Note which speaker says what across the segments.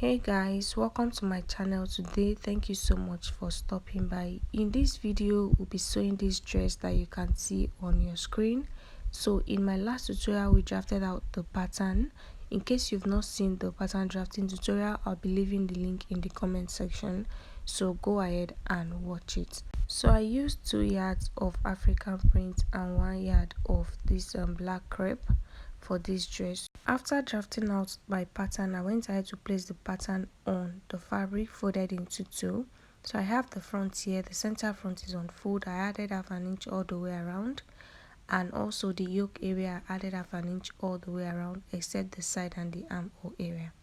Speaker 1: Hey guys, welcome to my channel today. Thank you so much for stopping by. In this video we'll be sewing this dress that you can see on your screen. So in my last tutorial we drafted out the pattern. In case you've not seen the pattern drafting tutorial, I'll be leaving the link in the comment section, so go ahead and watch it. So I used 2 yards of African print and 1 yard of this black crepe for this dress. After drafting out my pattern, I went ahead to place the pattern on the fabric folded into 2. So I have the front here, the center front is on fold. I added half an inch all the way around, and also the yoke area I added half an inch all the way around except the side and the armhole area.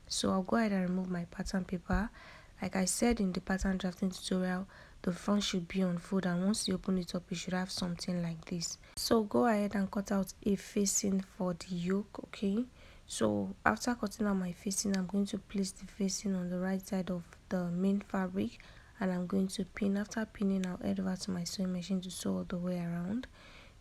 Speaker 1: So I'll go ahead and remove my pattern paper. Like I said in the pattern drafting tutorial, the front should be on fold, and once you open it up you should have something like this. So go ahead and cut out a facing for the yoke. Okay, so after cutting out my facing, I'm going to place the facing on the right side of the main fabric, and I'm going to pin. After pinning, I'll head over to my sewing machine to sew all the way around.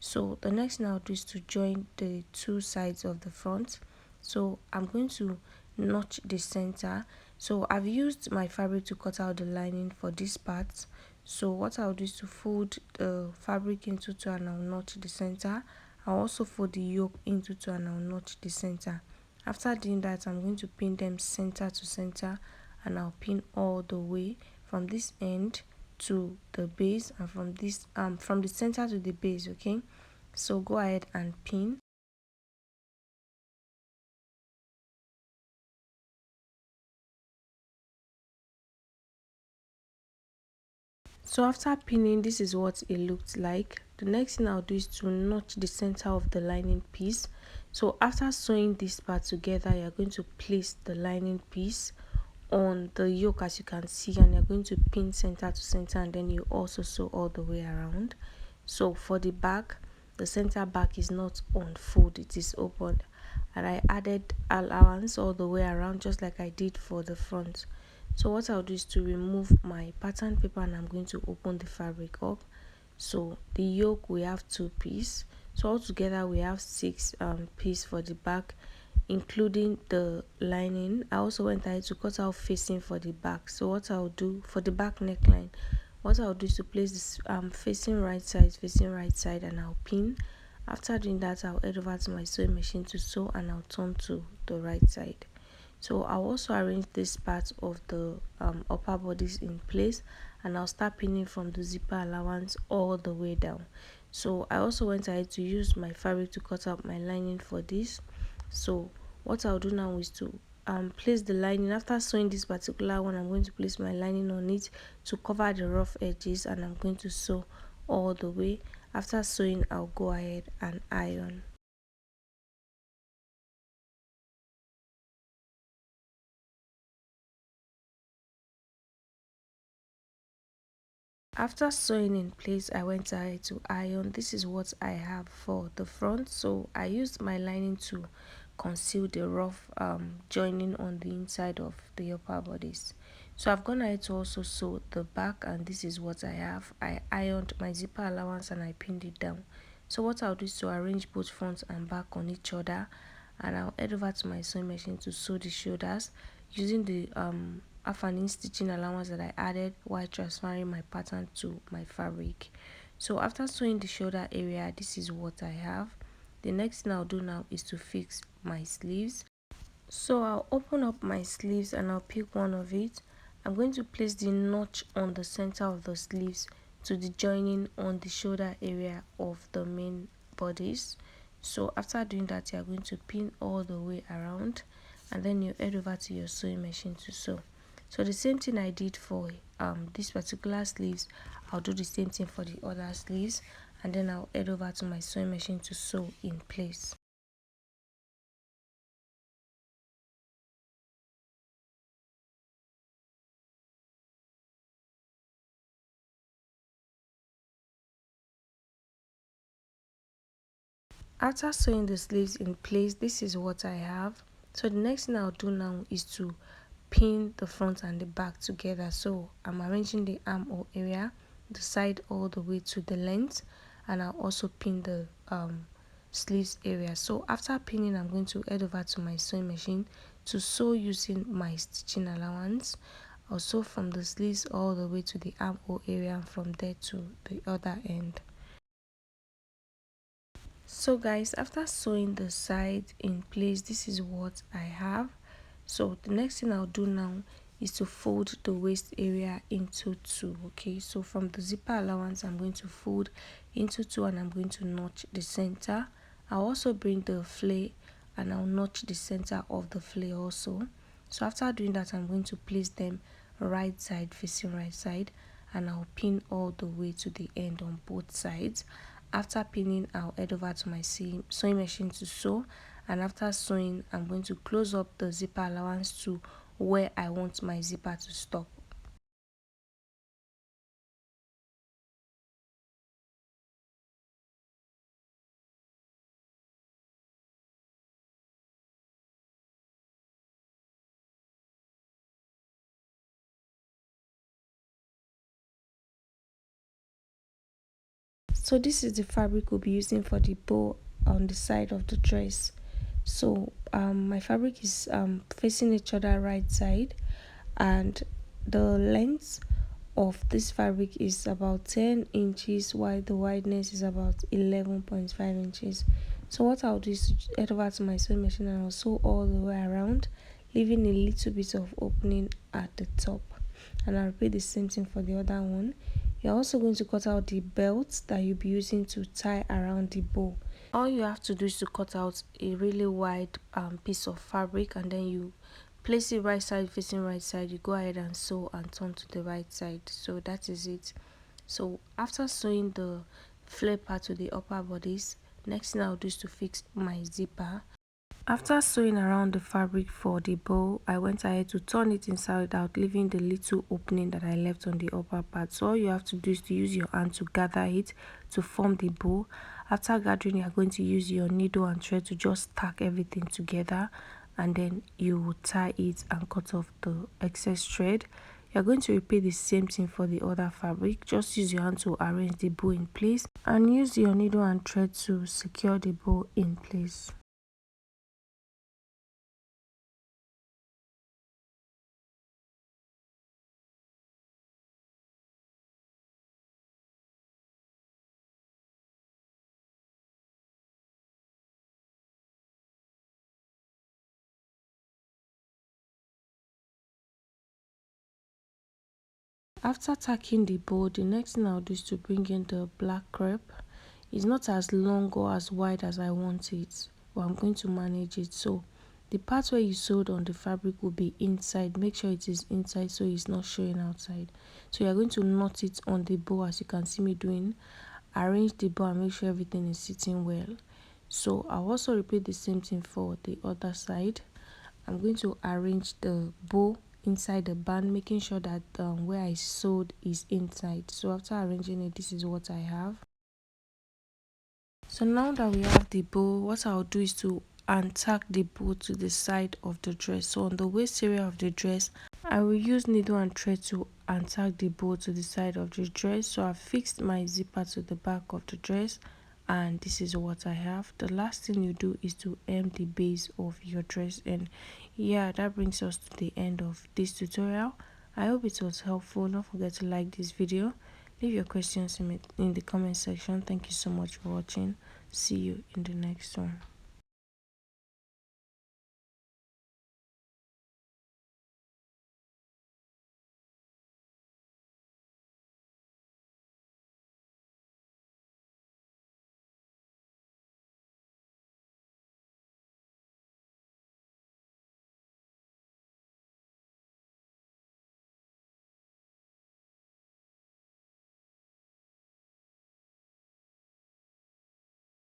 Speaker 1: So the next thing I'll do is to join the 2 sides of the front. So I'm going to notch the center. So I've used my fabric to cut out the lining for this part. So what I'll do is to fold the fabric into 2 and I'll notch the center. I'll also fold the yoke into 2 and I'll notch the center. After doing that, I'm going to pin them center to center, and I'll pin all the way from this end to the base, and from the center to the base. Okay, so go ahead and pin. So after pinning, this is what it looked like. The next thing I'll do is to notch the center of the lining piece. So after sewing this part together, you're going to place the lining piece on the yoke as you can see, and you're going to pin center to center, and then you also sew all the way around. So for the back, the center back is not on fold, it is open, and I added allowance all the way around just like I did for the front. So what I'll do is to remove my pattern paper, and I'm going to open the fabric up. So the yoke, we have 2 pieces, so altogether we have 6 pieces for the back, including the lining. I also went ahead to cut out facing for the back. So what I'll do for the back neckline, what I'll do is to place this facing right side, and I'll pin. After doing that, I'll head over to my sewing machine to sew, and I'll turn to the right side. So I'll also arrange this part of the upper bodice in place, and I'll start pinning from the zipper allowance all the way down. So I also went ahead to use my fabric to cut out my lining for this. So what I'll do now is to place the lining. After sewing this particular one, I'm going to place my lining on it to cover the rough edges, and I'm going to sew all the way. After sewing, I'll go ahead and iron. After sewing in place, I went ahead to iron. This is what I have for the front. So I used my lining to conceal the rough joining on the inside of the upper bodice. So I've gone ahead to also sew the back, and this is what I have. I ironed my zipper allowance and I pinned it down. So what I'll do is to arrange both front and back on each other, and I'll head over to my sewing machine to sew the shoulders using the half an inch stitching allowance that I added while transferring my pattern to my fabric. So after sewing the shoulder area, this is what I have. The next thing I'll do now is to fix my sleeves. So I'll open up my sleeves and I'll pick one of it. I'm going to place the notch on the center of the sleeves to the joining on the shoulder area of the main bodice. So after doing that, you're going to pin all the way around, and then you head over to your sewing machine to sew. So the same thing I did for this particular sleeves, I'll do the same thing for the other sleeves, and then I'll head over to my sewing machine to sew in place. After sewing the sleeves in place, this is what I have. So the next thing I'll do now is to pin the front and the back together. So I'm arranging the armhole area, the side all the way to the length, and I'll also pin the sleeves area. So after pinning, I'm going to head over to my sewing machine to sew using my stitching allowance. I'll sew from the sleeves all the way to the armhole area and from there to the other end. So guys, after sewing the side in place, this is what I have. So the next thing I'll do now is to fold the waist area into two. Okay, so from the zipper allowance, I'm going to fold into two and I'm going to notch the center. I'll also bring the flare and I'll notch the center of the flare also. So after doing that, I'm going to place them right side facing right side and I'll pin all the way to the end on both sides. After pinning, I'll head over to my sewing machine to sew, and after sewing, I'm going to close up the zipper allowance to where I want my zipper to stop. So this is the fabric we'll be using for the bow on the side of the dress. So my fabric is facing each other right side, and the length of this fabric is about 10 inches while the wideness is about 11.5 inches. So what I'll do is head over to my sewing machine and I'll sew all the way around, leaving a little bit of opening at the top, and I'll repeat the same thing for the other one. You're also going to cut out the belt that you'll be using to tie around the bow. All you have to do is to cut out a really wide piece of fabric, and then you place it right side facing right side. You go ahead and sew and turn to the right side. So that is it. So after sewing the flare part to the upper bodice, next thing I'll do is to fix my zipper. After sewing around the fabric for the bow, I went ahead to turn it inside out, leaving the little opening that I left on the upper part. So all you have to do is to use your hand to gather it to form the bow. After gathering, you are going to use your needle and thread to just tack everything together, and then you will tie it and cut off the excess thread. You're going to repeat the same thing for the other fabric. Just use your hand to arrange the bow in place and use your needle and thread to secure the bow in place. After tacking the bow, the next thing I'll do is to bring in the black crepe. It's not as long or as wide as I want it, but I'm going to manage it. So the part where you sewed on the fabric will be inside. Make sure it is inside so it's not showing outside. So you're going to knot it on the bow as you can see me doing. Arrange the bow and make sure everything is sitting well. So I'll also repeat the same thing for the other side. I'm going to arrange the bow inside the band, making sure that where I sewed is inside. So after arranging it, this is what I have. So now that we have the bow, what I'll do is to untack the bow to the side of the dress. So on the waist area of the dress, I will use needle and thread to untack the bow to the side of the dress. So I've fixed my zipper to the back of the dress, and this is what I have. The last thing you do is to hem the base of your dress, and yeah, that brings us to the end of this tutorial. I hope it was helpful. Don't forget to like this video, leave your questions in the comment section. Thank you so much for watching. See you in the next one.